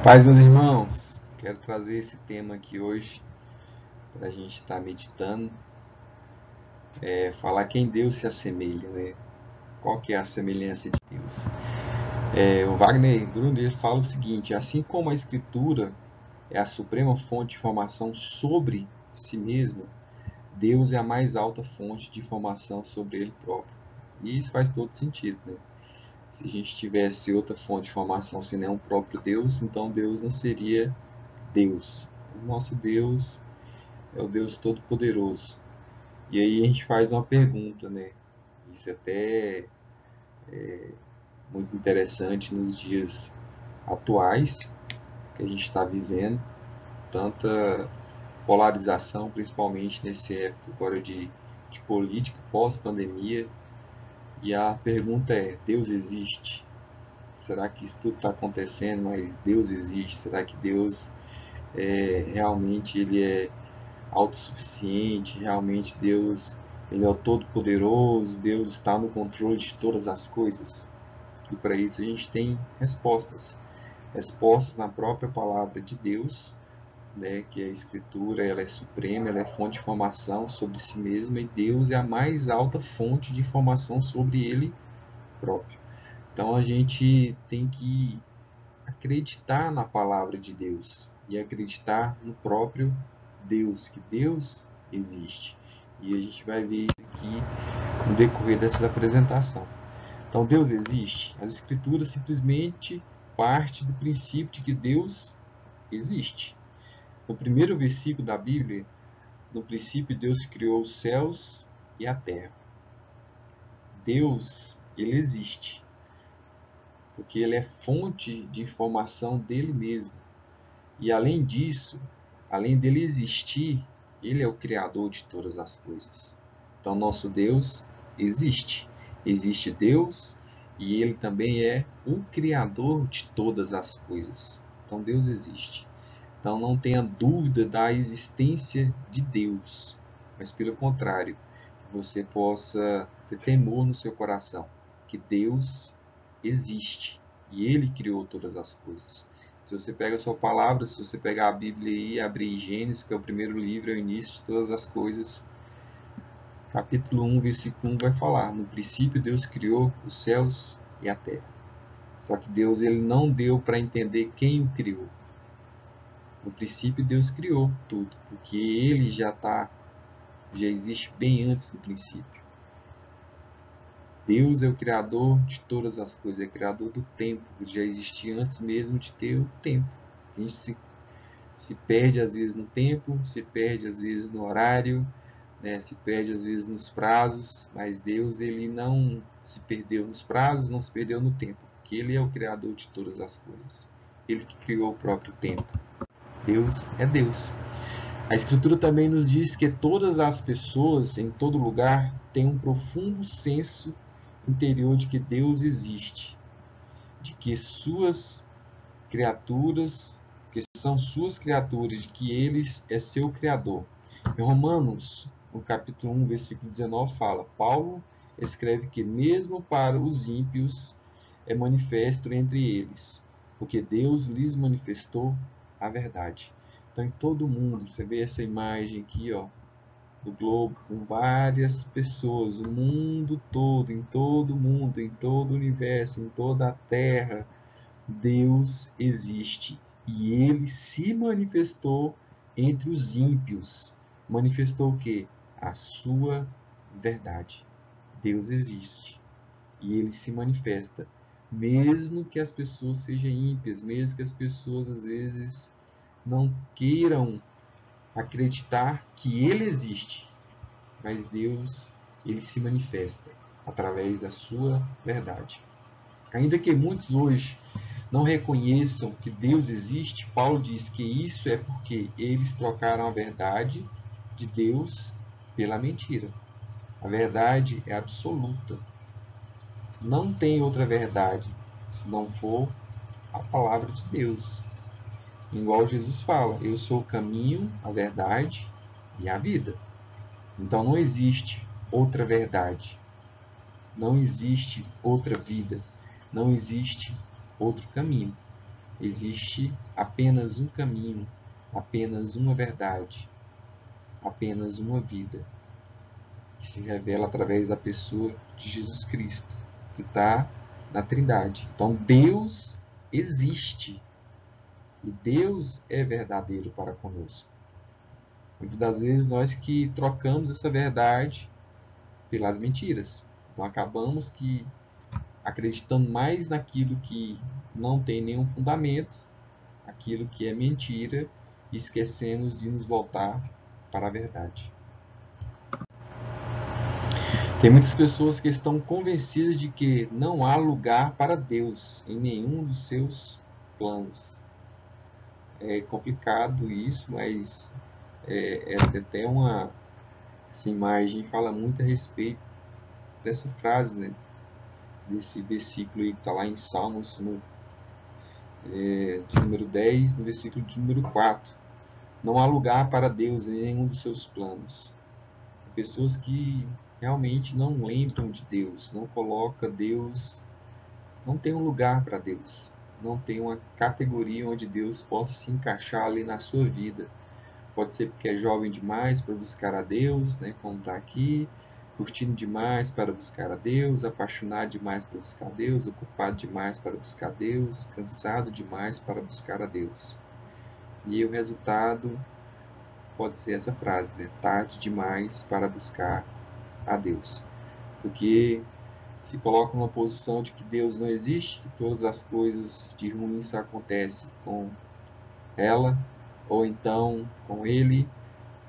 Paz, meus irmãos, quero trazer esse tema aqui hoje para a gente estar meditando, falar quem Deus se assemelha, né? Qual que é a semelhança de Deus? O Wagner Brunner fala o seguinte: assim como a Escritura é a suprema fonte de informação sobre si mesma, Deus é a mais alta fonte de informação sobre Ele próprio. E isso faz todo sentido, né? Se a gente tivesse outra fonte de informação senão o próprio Deus, então Deus não seria Deus. O nosso Deus é o Deus Todo-Poderoso. E aí a gente faz uma pergunta, né? Isso até é muito interessante nos dias atuais que a gente está vivendo, tanta polarização, principalmente nesse época agora de política pós-pandemia. E a pergunta é: Deus existe? Será que isso tudo está acontecendo, mas Deus existe? Será que Deus realmente ele é autossuficiente? Realmente Deus ele é o Todo-Poderoso? Deus está no controle de todas as coisas? E para isso a gente tem respostas. Respostas na própria palavra de Deus, né, que a Escritura ela é suprema, ela é fonte de informação sobre si mesma, e Deus é a mais alta fonte de informação sobre Ele próprio. Então a gente tem que acreditar na palavra de Deus e acreditar no próprio Deus, que Deus existe. E a gente vai ver isso aqui no decorrer dessa apresentação. Então Deus existe. As Escrituras simplesmente partem do princípio de que Deus existe. No primeiro versículo da Bíblia, no princípio Deus criou os céus e a terra. Deus, ele existe, porque ele é fonte de informação dele mesmo. E além disso, além dele existir, ele é o criador de todas as coisas. Então nosso Deus existe. Existe Deus e ele também é o criador de todas as coisas. Então Deus existe. Então não tenha dúvida da existência de Deus, mas pelo contrário, que você possa ter temor no seu coração, que Deus existe e Ele criou todas as coisas. Se você pega a sua palavra, se você pegar a Bíblia e abrir Gênesis, que é o primeiro livro, é o início de todas as coisas, capítulo 1, versículo 1 vai falar: no princípio Deus criou os céus e a terra. Só que Deus ele não deu para entender quem o criou. No princípio Deus criou tudo, porque ele já existe bem antes do princípio. Deus é o criador de todas as coisas, é o criador do tempo, ele já existia antes mesmo de ter o tempo. A gente se perde às vezes no tempo, se perde às vezes no horário, né? Se perde às vezes nos prazos, mas Deus ele não se perdeu nos prazos, não se perdeu no tempo, porque ele é o criador de todas as coisas. Ele que criou o próprio tempo. Deus é Deus. A Escritura também nos diz que todas as pessoas, em todo lugar, têm um profundo senso interior de que Deus existe, de que suas criaturas, que são suas criaturas, de que Ele é seu Criador. Em Romanos, no capítulo 1, versículo 19, fala: Paulo escreve que mesmo para os ímpios é manifesto entre eles, porque Deus lhes manifestou a verdade. Então, em todo mundo, você vê essa imagem aqui, ó, do globo, com várias pessoas, o mundo todo, em todo mundo, em todo o universo, em toda a terra, Deus existe. E Ele se manifestou entre os ímpios. Manifestou o quê? A sua verdade. Deus existe. E Ele se manifesta. Mesmo que as pessoas sejam ímpias, mesmo que as pessoas às vezes não queiram acreditar que Ele existe, mas Deus ele se manifesta através da sua verdade. Ainda que muitos hoje não reconheçam que Deus existe, Paulo diz que isso é porque eles trocaram a verdade de Deus pela mentira. A verdade é absoluta. Não tem outra verdade se não for a palavra de Deus. Igual Jesus fala: eu sou o caminho, a verdade e a vida. Então não existe outra verdade, não existe outra vida, não existe outro caminho. Existe apenas um caminho, apenas uma verdade, apenas uma vida, que se revela através da pessoa de Jesus Cristo, que está na Trindade. Então Deus existe e Deus é verdadeiro para conosco. Muitas das vezes nós que trocamos essa verdade pelas mentiras. Então acabamos que acreditando mais naquilo que não tem nenhum fundamento, aquilo que é mentira, e esquecemos de nos voltar para a verdade. Tem muitas pessoas que estão convencidas de que não há lugar para Deus em nenhum dos seus planos. É complicado isso, mas é até essa imagem fala muito a respeito dessa frase, né? Desse versículo aí que está lá em Salmos, de número 10, no versículo de número 4. Não há lugar para Deus em nenhum dos seus planos. Pessoas que realmente não lembram de Deus, não colocam Deus, não tem um lugar para Deus, não tem uma categoria onde Deus possa se encaixar ali na sua vida. Pode ser porque é jovem demais para buscar a Deus, né, como está aqui, curtindo demais para buscar a Deus, apaixonado demais para buscar a Deus, ocupado demais para buscar a Deus, cansado demais para buscar a Deus. E o resultado pode ser essa frase, né? Tarde demais para buscar a Deus. Porque se coloca numa posição de que Deus não existe, que todas as coisas de ruim só acontecem com ela, ou então com ele,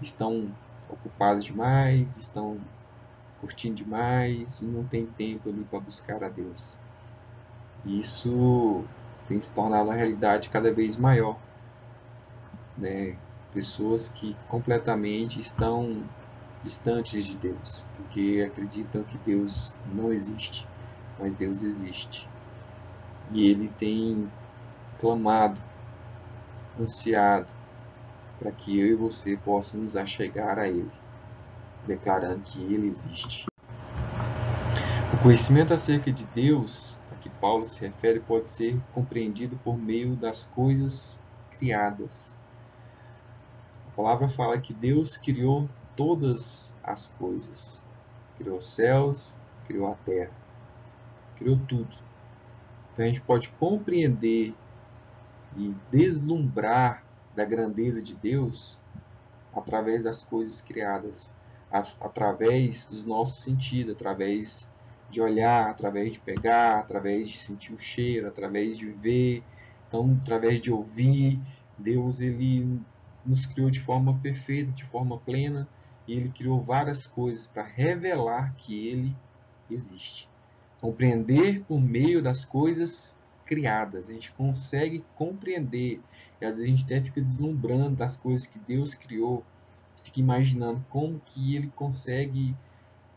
estão ocupados demais, estão curtindo demais e não tem tempo ali para buscar a Deus. Isso tem se tornado uma realidade cada vez maior, né? Pessoas que completamente estão distantes de Deus, porque acreditam que Deus não existe, mas Deus existe. E Ele tem clamado, ansiado, para que eu e você possamos achegar a Ele, declarando que Ele existe. O conhecimento acerca de Deus, a que Paulo se refere, pode ser compreendido por meio das coisas criadas. A palavra fala que Deus criou todas as coisas. Criou os céus, criou a terra, criou tudo. Então a gente pode compreender e deslumbrar da grandeza de Deus através das coisas criadas, através dos nossos sentidos, através de olhar, através de pegar, através de sentir o cheiro, através de ver, então através de ouvir. Deus ele nos criou de forma perfeita, de forma plena, e Ele criou várias coisas para revelar que Ele existe. Compreender por meio das coisas criadas. A gente consegue compreender, e às vezes a gente até fica deslumbrando das coisas que Deus criou, fica imaginando como que Ele consegue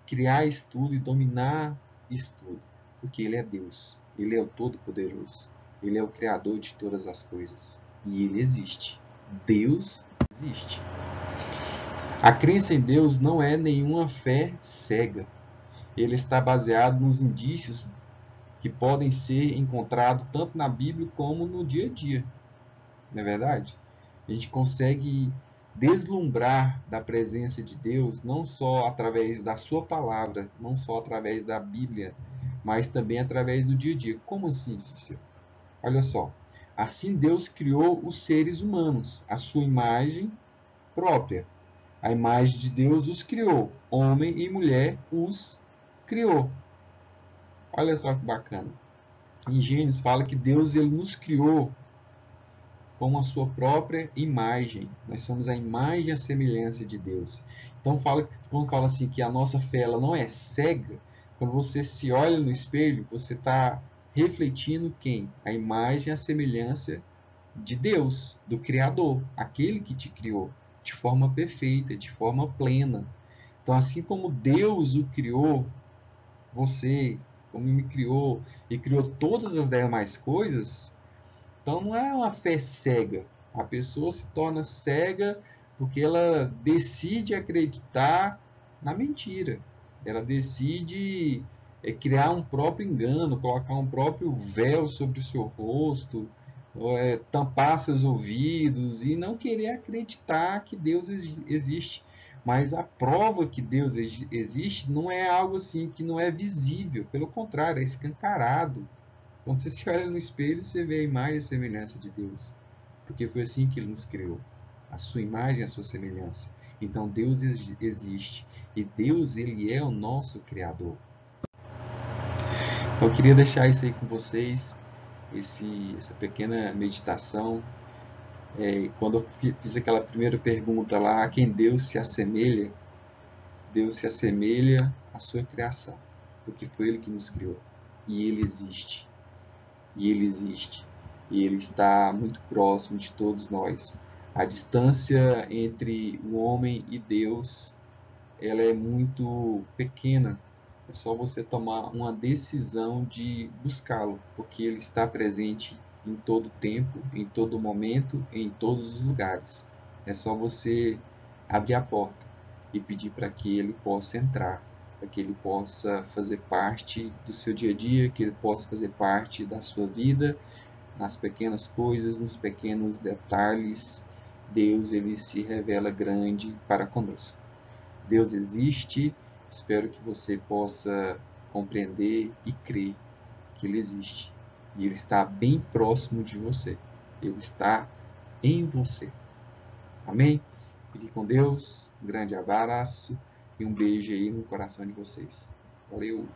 criar isso tudo e dominar isso tudo. Porque Ele é Deus, Ele é o Todo-Poderoso, Ele é o Criador de todas as coisas. E Ele existe. Deus existe. A crença em Deus não é nenhuma fé cega. Ele está baseado nos indícios que podem ser encontrados tanto na Bíblia como no dia a dia. Não é verdade? A gente consegue deslumbrar da presença de Deus não só através da sua palavra, não só através da Bíblia, mas também através do dia a dia. Como assim, Cícero? Olha só. Assim Deus criou os seres humanos, a sua imagem própria. A imagem de Deus os criou. Homem e mulher os criou. Olha só que bacana. Em Gênesis fala que Deus ele nos criou com a sua própria imagem. Nós somos a imagem e a semelhança de Deus. Então quando fala assim que a nossa fé ela não é cega, quando você se olha no espelho, você está refletindo quem? A imagem e a semelhança de Deus, do Criador, aquele que te criou de forma perfeita, de forma plena. Então, assim como Deus o criou, você, como me criou e criou todas as demais coisas, então não é uma fé cega. A pessoa se torna cega porque ela decide acreditar na mentira. Ela decide criar um próprio engano, colocar um próprio véu sobre o seu rosto, tampar seus ouvidos e não querer acreditar que Deus existe. Mas a prova que Deus existe não é algo assim que não é visível, pelo contrário, é escancarado. Quando você se olha no espelho, você vê a imagem e a semelhança de Deus, porque foi assim que Ele nos criou, a sua imagem e a sua semelhança. Então Deus existe e Deus, Ele é o nosso Criador. Eu queria deixar isso aí com vocês, essa pequena meditação. Quando eu fiz aquela primeira pergunta lá, a quem Deus se assemelha à sua criação, porque foi Ele que nos criou. E Ele existe. E Ele existe. E Ele está muito próximo de todos nós. A distância entre o homem e Deus, ela é muito pequena. É só você tomar uma decisão de buscá-lo, porque Ele está presente em todo tempo, em todo momento, em todos os lugares. É só você abrir a porta e pedir para que Ele possa entrar, para que Ele possa fazer parte do seu dia a dia, que Ele possa fazer parte da sua vida, nas pequenas coisas, nos pequenos detalhes. Deus, Ele se revela grande para conosco. Deus existe, espero que você possa compreender e crer que Ele existe. E Ele está bem próximo de você. Ele está em você. Amém? Fique com Deus, um grande abraço e um beijo aí no coração de vocês. Valeu!